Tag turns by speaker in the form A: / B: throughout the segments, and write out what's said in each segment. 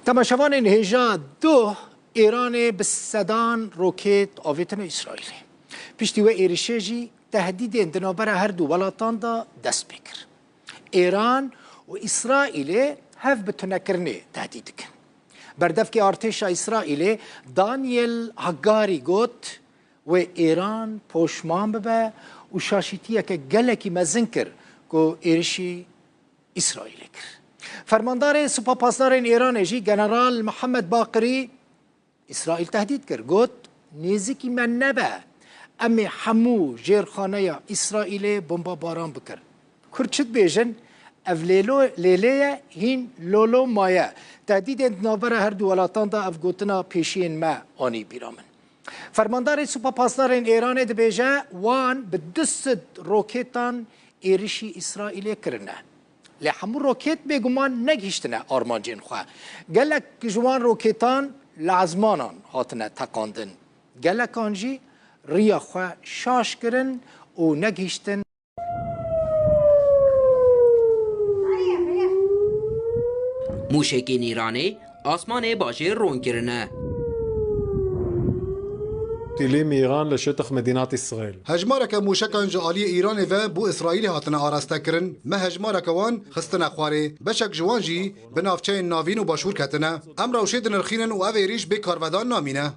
A: تماشاوان هجا دو ایران بسدان روکت آویتن اسرائیلی پشتی و ایرشجی تهدید اندنابر هر دو ولاتان دا دست بکر ایران و اسرائیل هف بتنکرنه تهدید کن بردف که ارتش اسرائیل دانیل هگاری گوت و ایران پوشمان ببه و شاشیتیه که گلکی مزنکر که ایرشی اسرائیل کر فرماندار سپاپاسدار ایران جی جنرال محمد باقری اسرائیل تهدید کرد گوت نزدیکی من نبه امی همو جیرخانه اسرائیل بمبا باران بکر کرچت بیجن اف لیلیه هین لولو مایه تهدید نابر هر دو ولاتان دا اف گوتنا پیشین ما آنی بیرامن فرماندار سپاپاسدار ایران ده بیجه وان به دست روکتان ایرشی اسرائیل کرنه لحمو روکت بگمان نگیشتنه آرمانجین خواه گلک جوان روکتان لعزمانان هاتنه تقاندن گلک آنجی ریا خواه شاش کرن و نگیشتن
B: موشکین ایرانی آسمان باجر رون کرنه
C: تيليم إيران لشطخ مدينة إسرائيل.
D: هجمارك موشكان جالي إيران و بو إسرائيل هاتنا آراستكرن ما هجمارك وان خستنا خواري بشك جوانجي بنافچين ناوين و باشور كتنا أمر وشيدن الخينن و أفيريش بكارودان نامينه.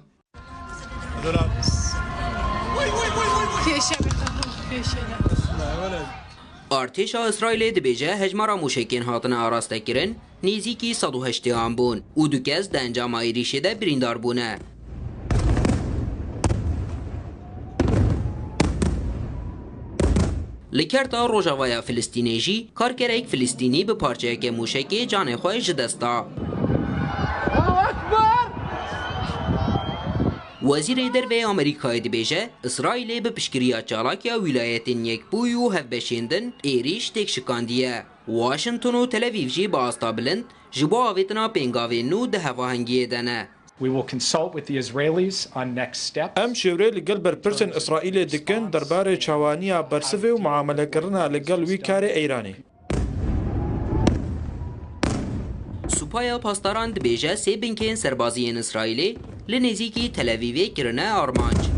B: ارتش اسرائیل دبیجه هجمارا موشکین هاتنا آراستکرن نیزیکی 108 بون و دو کس ده انجام ایریشه ده بریندار بونه. لکرتا روجاوای فلسطینی جی کارکرک فلسطینی به پارچه که موشکی جان خواه جدستا وزیر دروی آمریکای دبیجه اسرائیل به پشکریا چالاکیا ولایتین یک بوی و هفبشیندن ایریش تک شکاندیه واشنطن و تل‌آویو جی با آستا بلند جبو آویتنا پینگاوی نو ده هواهنگیه دنه
E: We will consult with the Israelis on next steps.
F: ام شوره لگل برپرسن اسرائیل دکن درباره چوانیا برسوی و معامله کرنا لگل وی کار ایرانی.
B: سوپایا پاسداران دبیجه سی بنکین سربازیین اسرائیلی لنزیکی تل‌آویو کرنه آرمانج.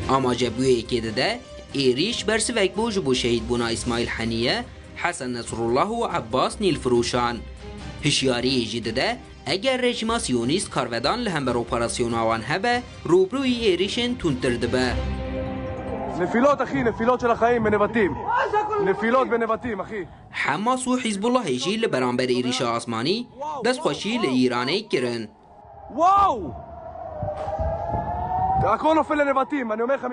B: اما جبوی که ده ایریش برسوک بو جبو شهید بونا اسماعیل حنیه حسن نصر الله و عباس نیل فروشان هشیاری جدیده اگر رژیم سیونیست کارودان لهم اپراسیون آوان هبه روبروی ایریشن تونتر دبه
G: نفیلات اخی نفیلات של החיים בנבטים نفیلات بنبطים اخی
B: حماس و حزب الله هجی لبرانبر ایریش آسمانی دست خوشی لایرانی کرن
G: واو اكون في النبطים אני אומר לך